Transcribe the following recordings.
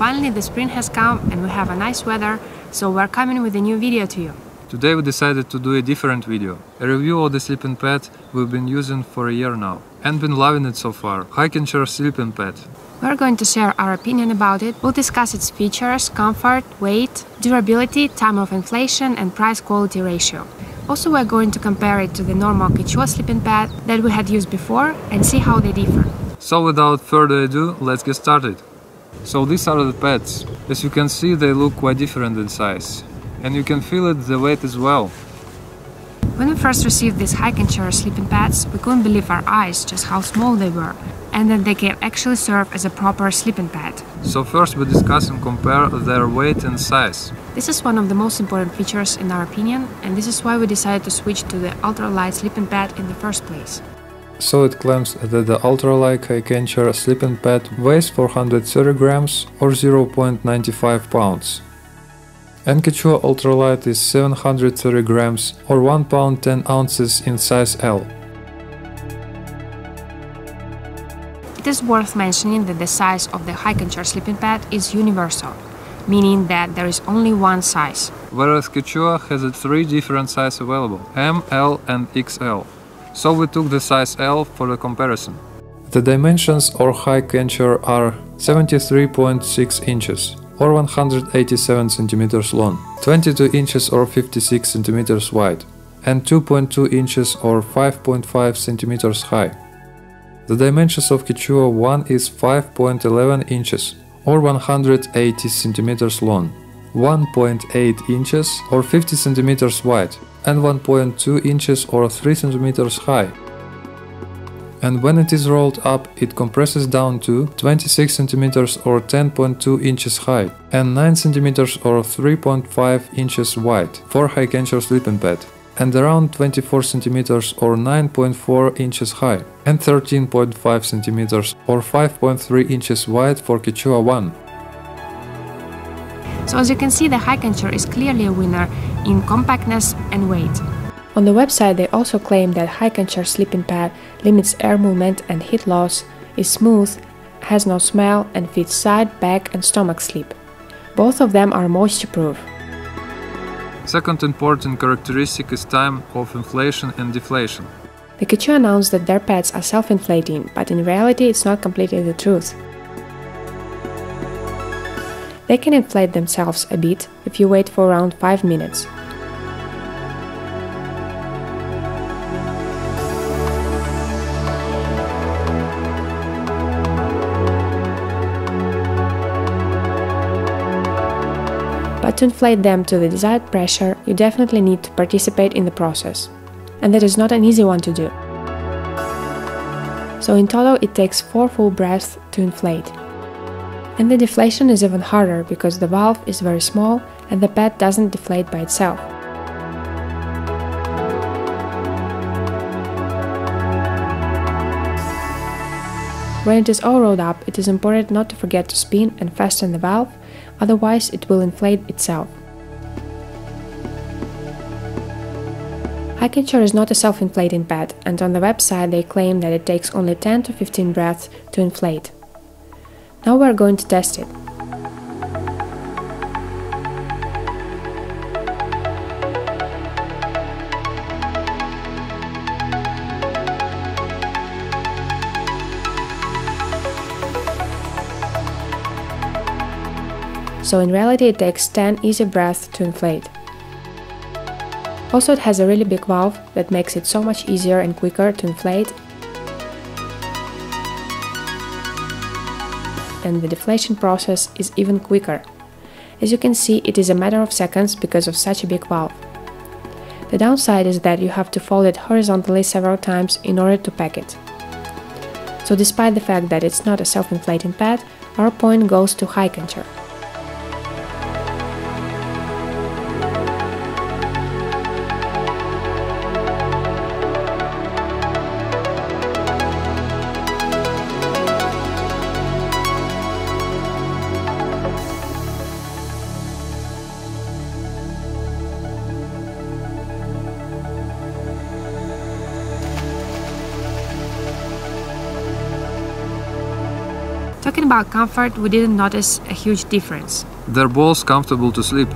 finally the spring has come and we have a nice weather, so we're coming with a new video to you. Today we decided to do a different video, a review of the sleeping pad we've been using for a year now and been loving it so far, Hikenture Sleeping Pad. We're going to share our opinion about it. We'll discuss its features, comfort, weight, durability, time of inflation and price-quality ratio. Also, we're going to compare it to the normal Quechua sleeping pad that we had used before and see how they differ. So without further ado, let's get started. So these are the pads. As you can see, they look quite different in size. And you can feel it, the weight as well. When we first received these Hikenture sleeping pads, we couldn't believe our eyes just how small they were, and that they can actually serve as a proper sleeping pad. So first we discuss and compare their weight and size. This is one of the most important features in our opinion, and this is why we decided to switch to the Ultralight sleeping pad in the first place. So it claims that the Ultralight Hikenture sleeping pad weighs 430 grams or 0.95 pounds. And Quechua Ultralight is 730 grams or 1 pound 10 ounces in size L. It is worth mentioning that the size of the Hikenture sleeping pad is universal, meaning that there is only one size. Whereas Quechua has 3 different sizes available, M, L and XL. So we took the size L for the comparison. The dimensions of Hikenture are 73.6 inches or 187 centimeters long, 22 inches or 56 centimeters wide, and 2.2 inches or 5.5 centimeters high. The dimensions of Quechua 1 is 5.11 inches or 180 centimeters long, 1.8 inches or 50 centimeters wide, and 1.2 inches or 3 centimeters high. And when it is rolled up, it compresses down to 26 centimeters or 10.2 inches high, and 9 centimeters or 3.5 inches wide for Hikenture sleeping pad, and around 24 centimeters or 9.4 inches high, and 13.5 centimeters or 5.3 inches wide for Quechua 1. So as you can see, the Hikenture is clearly a winner in compactness and weight. On the website they also claim that Hikenture sleeping pad limits air movement and heat loss, is smooth, has no smell and fits side, back and stomach sleep. Both of them are moisture-proof. Second important characteristic is time of inflation and deflation. The Quechua announced that their pads are self-inflating, but in reality it's not completely the truth. They can inflate themselves a bit if you wait for around 5 minutes. But to inflate them to the desired pressure, you definitely need to participate in the process. And that is not an easy one to do. So in total it takes 4 full breaths to inflate. And the deflation is even harder because the valve is very small and the pad doesn't deflate by itself. When it is all rolled up, it is important not to forget to spin and fasten the valve, otherwise it will inflate itself. Hikenture is not a self-inflating pad, and on the website they claim that it takes only 10 to 15 breaths to inflate. Now we are going to test it. So in reality it takes 10 easy breaths to inflate. Also it has a really big valve that makes it so much easier and quicker to inflate. And the deflation process is even quicker. As you can see, it is a matter of seconds because of such a big valve. The downside is that you have to fold it horizontally several times in order to pack it. So despite the fact that it's not a self-inflating pad, our point goes to Hikenture. Talking about comfort, we didn't notice a huge difference. They're both comfortable to sleep.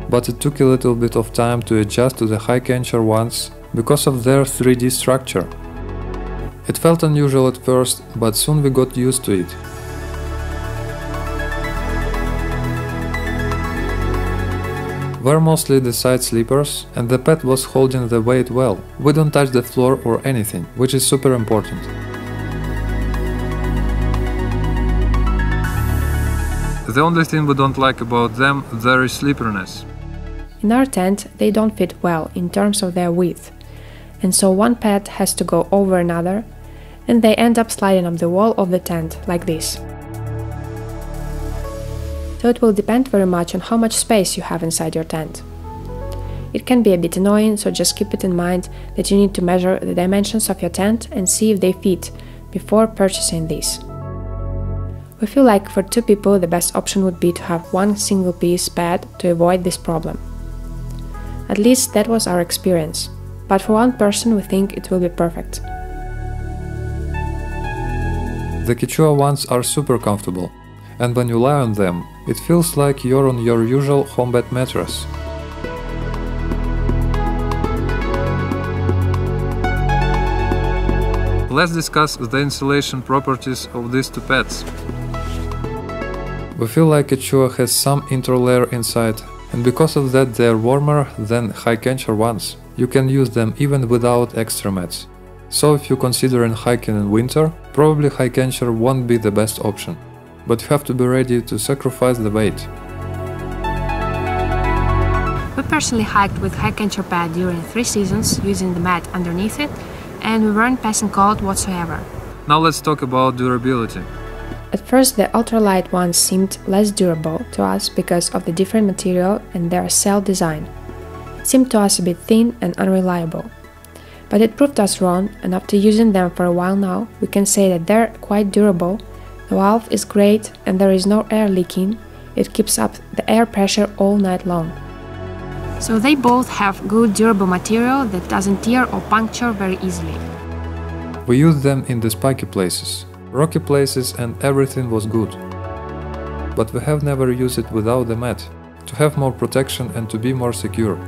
But it took a little bit of time to adjust to the Hikenture ones because of their 3D structure. It felt unusual at first, but soon we got used to it. We're mostly the side sleepers, and the pad was holding the weight well. We don't touch the floor or anything, which is super important. The only thing we don't like about them, their sleepiness. In our tent, they don't fit well in terms of their width, and so one pad has to go over another, and they end up sliding up the wall of the tent, like this. So it will depend very much on how much space you have inside your tent. It can be a bit annoying, so just keep it in mind that you need to measure the dimensions of your tent and see if they fit before purchasing these. We feel like for 2 people the best option would be to have one single piece pad to avoid this problem. At least that was our experience, but for one person we think it will be perfect. The Quechua ones are super comfortable, and when you lie on them, it feels like you're on your usual home bed mattress. Let's discuss the insulation properties of these 2 pads. We feel like Quechua has some interlayer inside, and because of that they are warmer than Hikenture ones. You can use them even without extra mats. So if you're considering hiking in winter, probably Hikenture won't be the best option. But you have to be ready to sacrifice the weight. We personally hiked with Hikenture pad during 3 seasons using the mat underneath it, and we weren't passing cold whatsoever. Now let's talk about durability. At first the ultralight ones seemed less durable to us because of the different material and their cell design. It seemed to us a bit thin and unreliable. But it proved us wrong, and after using them for a while now, we can say that they're quite durable. The valve is great and there is no air leaking. It keeps up the air pressure all night long. So they both have good durable material that doesn't tear or puncture very easily. We used them in the spiky places, rocky places, and everything was good. But we have never used it without the mat, to have more protection and to be more secure.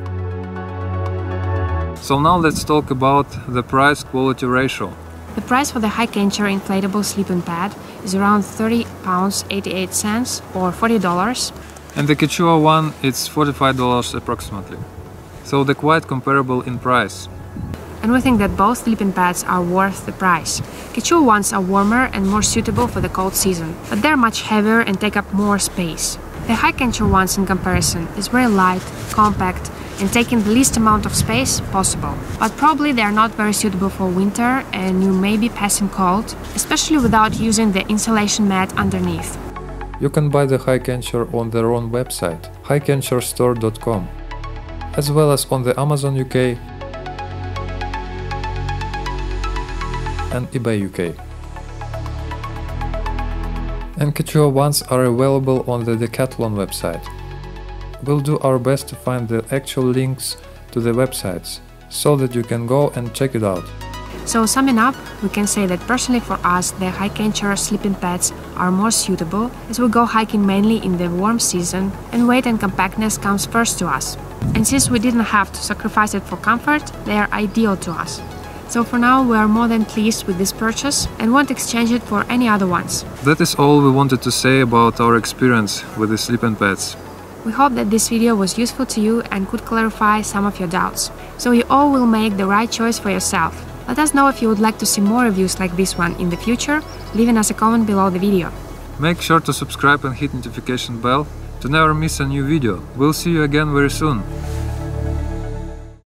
So now let's talk about the price-quality ratio. The price for the Hikenture inflatable sleeping pad is around £30.88 or $40. And the Quechua one, it's $45 approximately. So they're quite comparable in price. And we think that both sleeping pads are worth the price. Quechua ones are warmer and more suitable for the cold season, but they're much heavier and take up more space. The Hikenture ones in comparison is very light, compact, and taking the least amount of space possible. But probably they are not very suitable for winter and you may be passing cold, especially without using the insulation mat underneath. You can buy the Hikenture on their own website, hikenturestore.com, as well as on the Amazon UK and eBay UK. And Quechua ones are available on the Decathlon website. We'll do our best to find the actual links to the websites, so that you can go and check it out. So summing up, we can say that personally for us the Hikenture sleeping pads are more suitable as we go hiking mainly in the warm season and weight and compactness comes first to us. And since we didn't have to sacrifice it for comfort, they are ideal to us. So for now we are more than pleased with this purchase and won't exchange it for any other ones. That is all we wanted to say about our experience with the sleeping pads. We hope that this video was useful to you and could clarify some of your doubts, so you all will make the right choice for yourself. Let us know if you would like to see more reviews like this one in the future, leaving us a comment below the video. Make sure to subscribe and hit notification bell to never miss a new video. We'll see you again very soon.